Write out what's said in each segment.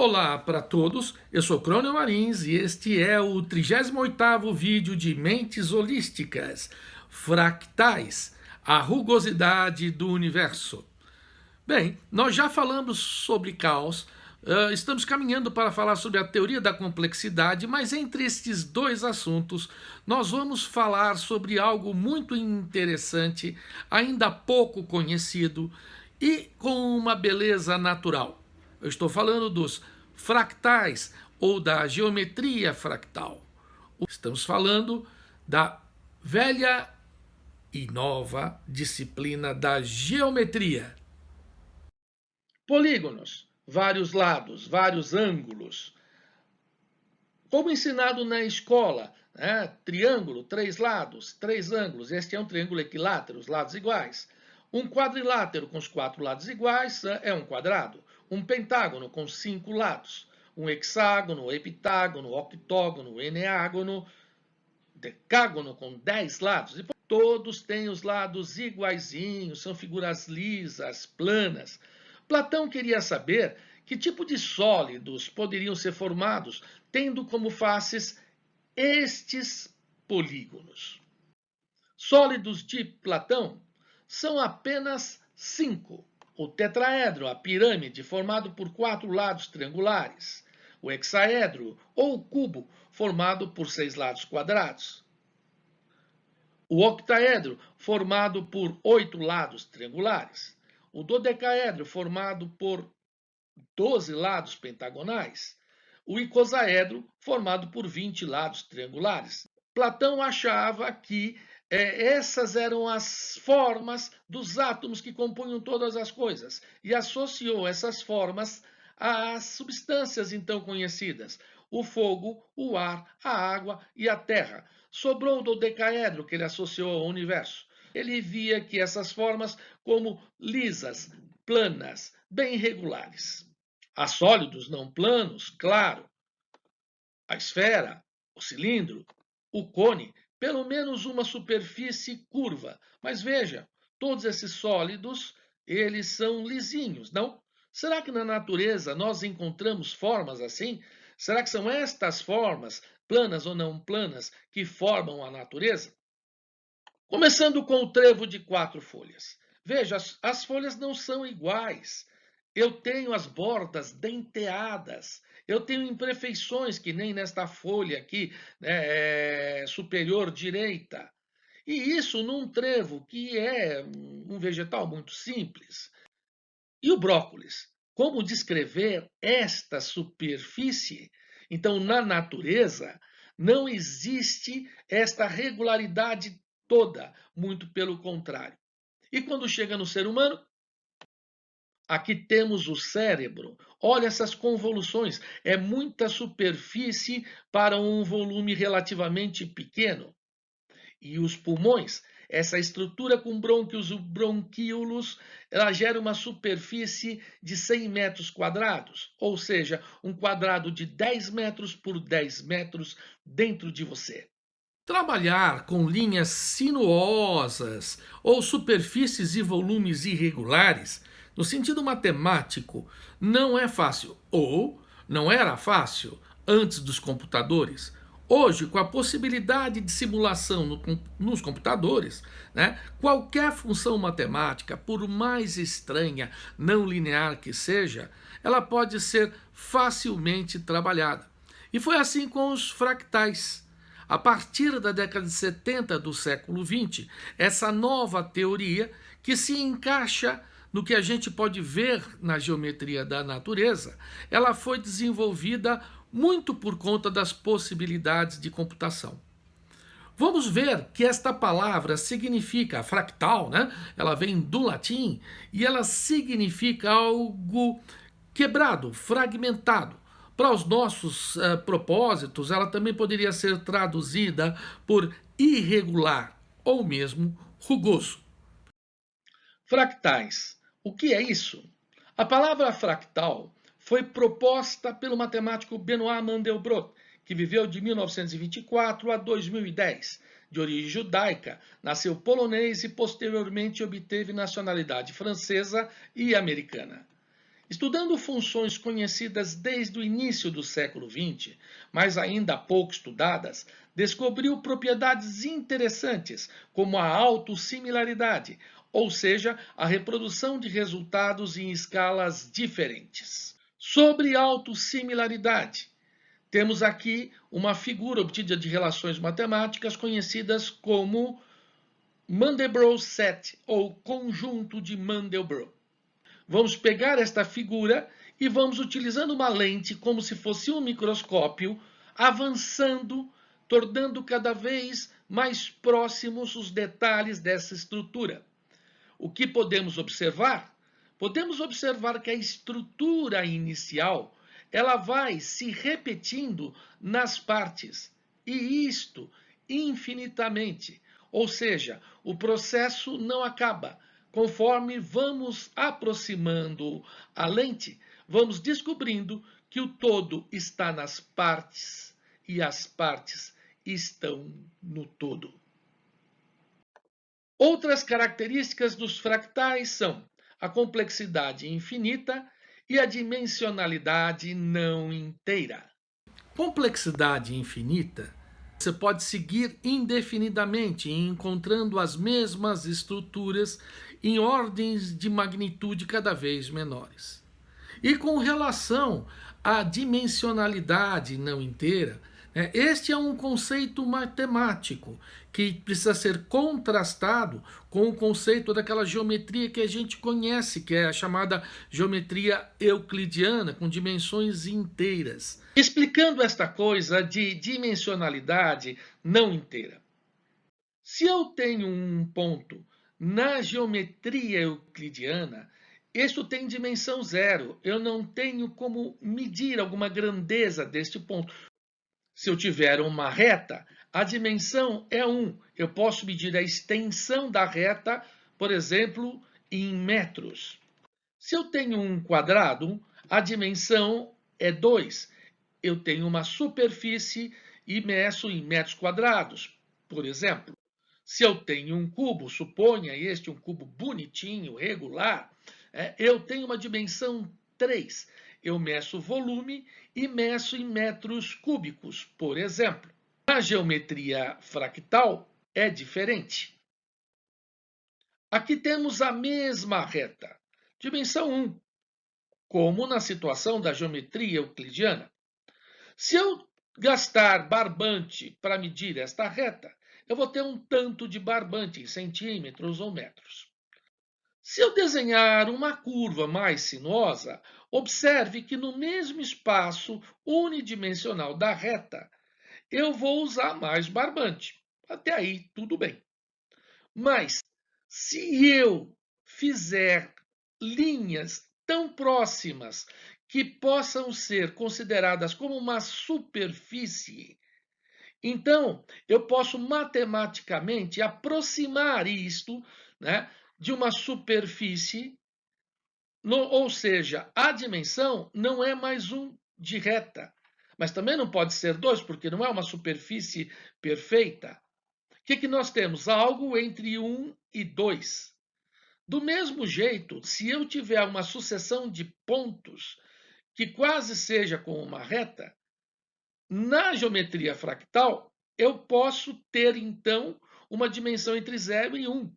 Olá para todos, eu sou Crônio Marins e este é o 38º vídeo de Mentes Holísticas, Fractais, a rugosidade do universo. Bem, nós já falamos sobre caos, estamos caminhando para falar sobre a teoria da complexidade, mas entre estes dois assuntos nós vamos falar sobre algo muito interessante, ainda pouco conhecido e com uma beleza natural. Eu estou falando dos fractais ou da geometria fractal. Estamos falando da velha e nova disciplina da geometria. Polígonos, vários lados, vários ângulos. Como ensinado na escola, triângulo, 3 lados, 3 ângulos. Este é um triângulo equilátero, os lados iguais. Um quadrilátero com os 4 lados iguais é um quadrado. Um pentágono com 5 lados. Um hexágono, heptágono, octógono, eneágono, decágono com 10 lados. E todos têm os lados iguaizinhos, são figuras lisas, planas. Platão queria saber que tipo de sólidos poderiam ser formados tendo como faces estes polígonos. Sólidos de Platão são apenas 5. O tetraedro, a pirâmide, formado por 4 lados triangulares. O hexaedro, ou o cubo, formado por 6 lados quadrados. O octaedro, formado por 8 lados triangulares. O dodecaedro, formado por 12 lados pentagonais. O icosaedro, formado por 20 lados triangulares. Platão achava que essas eram as formas dos átomos que compunham todas as coisas e associou essas formas às substâncias então conhecidas: o fogo, o ar, a água e a terra. Sobrou o dodecaedro, que ele associou ao universo. Ele via que essas formas como lisas, planas, bem regulares. Há sólidos não planos, claro. A esfera, o cilindro, o cone, pelo menos uma superfície curva. Mas veja, todos esses sólidos, eles são lisinhos, não? Será que na natureza nós encontramos formas assim? Será que são estas formas, planas ou não planas, que formam a natureza? Começando com o trevo de 4 folhas. Veja, as folhas não são iguais. Eu tenho as bordas denteadas. Eu tenho imperfeições, que nem nesta folha aqui, superior direita. E isso num trevo que é um vegetal muito simples. E o brócolis? Como descrever esta superfície? Então, na natureza, não existe esta regularidade toda, muito pelo contrário. E quando chega no ser humano, aqui temos o cérebro. Olha essas convoluções. É muita superfície para um volume relativamente pequeno. E os pulmões, essa estrutura com brônquios e bronquíolos, ela gera uma superfície de 100 metros quadrados, ou seja, um quadrado de 10 metros por 10 metros dentro de você. Trabalhar com linhas sinuosas ou superfícies e volumes irregulares, no sentido matemático, não é fácil, ou não era fácil antes dos computadores. Hoje, com a possibilidade de simulação nos computadores, qualquer função matemática, por mais estranha, não linear que seja, ela pode ser facilmente trabalhada. E foi assim com os fractais. A partir da década de 70 do século XX, essa nova teoria que se encaixa no que a gente pode ver na geometria da natureza, ela foi desenvolvida muito por conta das possibilidades de computação. Vamos ver que esta palavra significa fractal, Ela vem do latim e ela significa algo quebrado, fragmentado. Para os nossos propósitos, ela também poderia ser traduzida por irregular ou mesmo rugoso. Fractais. O que é isso? A palavra fractal foi proposta pelo matemático Benoit Mandelbrot, que viveu de 1924 a 2010. De origem judaica, nasceu polonês e posteriormente obteve nacionalidade francesa e americana. Estudando funções conhecidas desde o início do século XX, mas ainda pouco estudadas, descobriu propriedades interessantes, como a autossimilaridade, ou seja, a reprodução de resultados em escalas diferentes. Sobre autossimilaridade, temos aqui uma figura obtida de relações matemáticas conhecidas como Mandelbrot set, ou conjunto de Mandelbrot. Vamos pegar esta figura e vamos, utilizando uma lente como se fosse um microscópio, avançando, tornando cada vez mais próximos os detalhes dessa estrutura. O que podemos observar? Podemos observar que a estrutura inicial ela vai se repetindo nas partes, e isto infinitamente. Ou seja, o processo não acaba. Conforme vamos aproximando a lente, vamos descobrindo que o todo está nas partes e as partes estão no todo. Outras características dos fractais são a complexidade infinita e a dimensionalidade não inteira. Complexidade infinita, você pode seguir indefinidamente encontrando as mesmas estruturas em ordens de magnitude cada vez menores. E com relação à dimensionalidade não inteira, este é um conceito matemático que precisa ser contrastado com o conceito daquela geometria que a gente conhece, que é a chamada geometria euclidiana, com dimensões inteiras. Explicando esta coisa de dimensionalidade não inteira. Se eu tenho um ponto na geometria euclidiana, isso tem dimensão zero. Eu não tenho como medir alguma grandeza deste ponto. Se eu tiver uma reta, a dimensão é 1. Eu posso medir a extensão da reta, por exemplo, em metros. Se eu tenho um quadrado, a dimensão é 2. Eu tenho uma superfície e meço em metros quadrados, por exemplo. Se eu tenho um cubo, suponha este um cubo bonitinho, regular, eu tenho uma dimensão 3. Eu meço o volume e meço em metros cúbicos, por exemplo. Na geometria fractal é diferente. Aqui temos a mesma reta, dimensão 1, como na situação da geometria euclidiana. Se eu gastar barbante para medir esta reta, eu vou ter um tanto de barbante em centímetros ou metros. Se eu desenhar uma curva mais sinuosa, observe que no mesmo espaço unidimensional da reta, eu vou usar mais barbante. Até aí, tudo bem. Mas, se eu fizer linhas tão próximas que possam ser consideradas como uma superfície, então eu posso matematicamente aproximar isto, né, de uma superfície, ou seja, a dimensão não é mais um de reta, mas também não pode ser 2, porque não é uma superfície perfeita. O que nós temos? Algo entre 1 e 2. Do mesmo jeito, se eu tiver uma sucessão de pontos que quase seja como uma reta, na geometria fractal, eu posso ter, então, uma dimensão entre 0 e 1.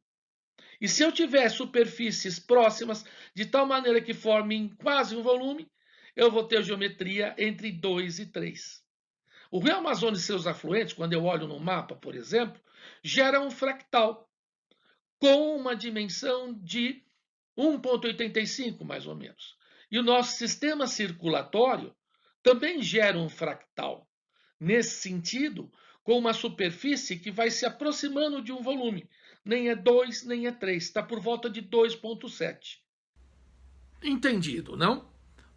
E se eu tiver superfícies próximas, de tal maneira que formem quase um volume, eu vou ter geometria entre 2 e 3. O Rio Amazonas e seus afluentes, quando eu olho no mapa, por exemplo, gera um fractal com uma dimensão de 1,85, mais ou menos. E o nosso sistema circulatório também gera um fractal. Nesse sentido, com uma superfície que vai se aproximando de um volume. Nem é 2, nem é 3, está por volta de 2,7. Entendido, não?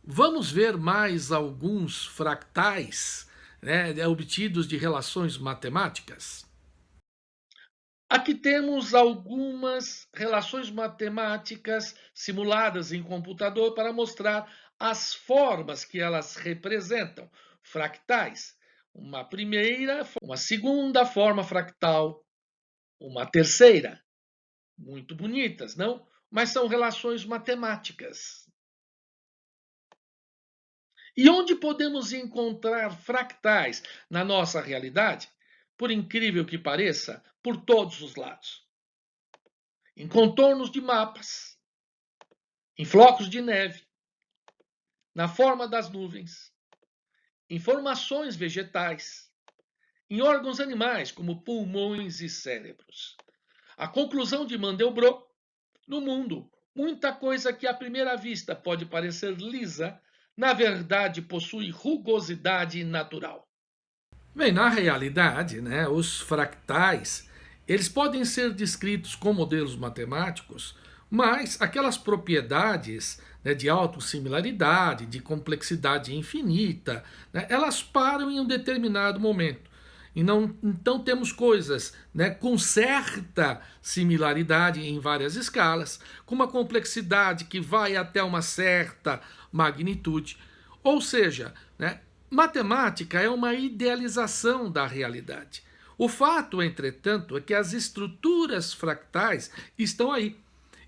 Vamos ver mais alguns fractais, né, obtidos de relações matemáticas? Aqui temos algumas relações matemáticas simuladas em computador para mostrar as formas que elas representam. Fractais. Uma primeira, uma segunda forma fractal, uma terceira. Muito bonitas, não? Mas são relações matemáticas. E onde podemos encontrar fractais na nossa realidade? Por incrível que pareça, por todos os lados. Em contornos de mapas, em flocos de neve, na forma das nuvens, em formações vegetais, em órgãos animais como pulmões e cérebros. A conclusão de Mandelbrot: no mundo, muita coisa que à primeira vista pode parecer lisa, na verdade possui rugosidade natural. Bem, na realidade, né, os fractais, eles podem ser descritos com modelos matemáticos, mas aquelas propriedades, né, de autossimilaridade, de complexidade infinita, né, elas param em um determinado momento. E não, então temos coisas, né, com certa similaridade em várias escalas, com uma complexidade que vai até uma certa magnitude. Ou seja, né, matemática é uma idealização da realidade. O fato, entretanto, é que as estruturas fractais estão aí.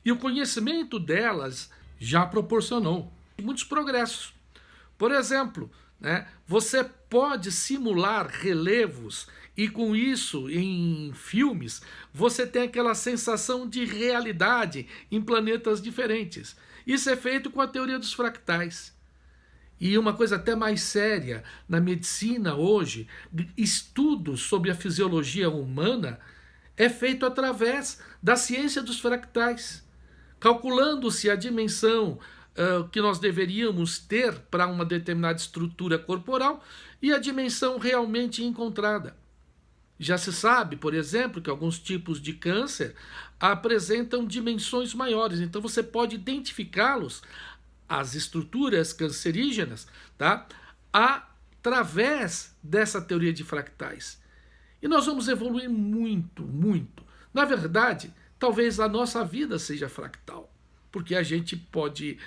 E o conhecimento delas já proporcionou muitos progressos. Por exemplo, né, você pode simular relevos e com isso, em filmes, você tem aquela sensação de realidade em planetas diferentes. Isso é feito com a teoria dos fractais. E uma coisa até mais séria, na medicina hoje, estudos sobre a fisiologia humana é feito através da ciência dos fractais, calculando-se a dimensão que nós deveríamos ter para uma determinada estrutura corporal e a dimensão realmente encontrada. Já se sabe, por exemplo, que alguns tipos de câncer apresentam dimensões maiores, então você pode identificá-los, as estruturas cancerígenas, tá? Através dessa teoria de fractais. E nós vamos evoluir muito, muito. Na verdade, talvez a nossa vida seja fractal, porque a gente pode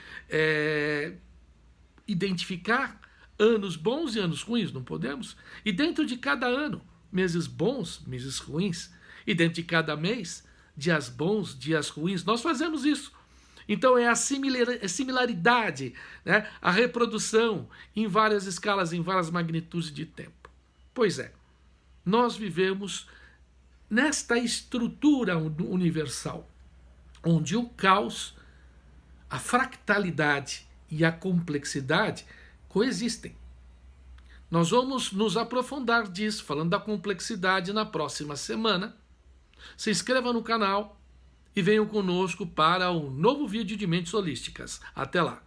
identificar anos bons e anos ruins, não podemos? E dentro de cada ano, meses bons, meses ruins, e dentro de cada mês, dias bons, dias ruins, nós fazemos isso. Então é a similaridade, né? A reprodução em várias escalas, em várias magnitudes de tempo. Pois é, nós vivemos nesta estrutura universal, onde o caos, a fractalidade e a complexidade coexistem. Nós vamos nos aprofundar disso, falando da complexidade na próxima semana. Se inscreva no canal e venham conosco para um novo vídeo de Mentes Holísticas. Até lá!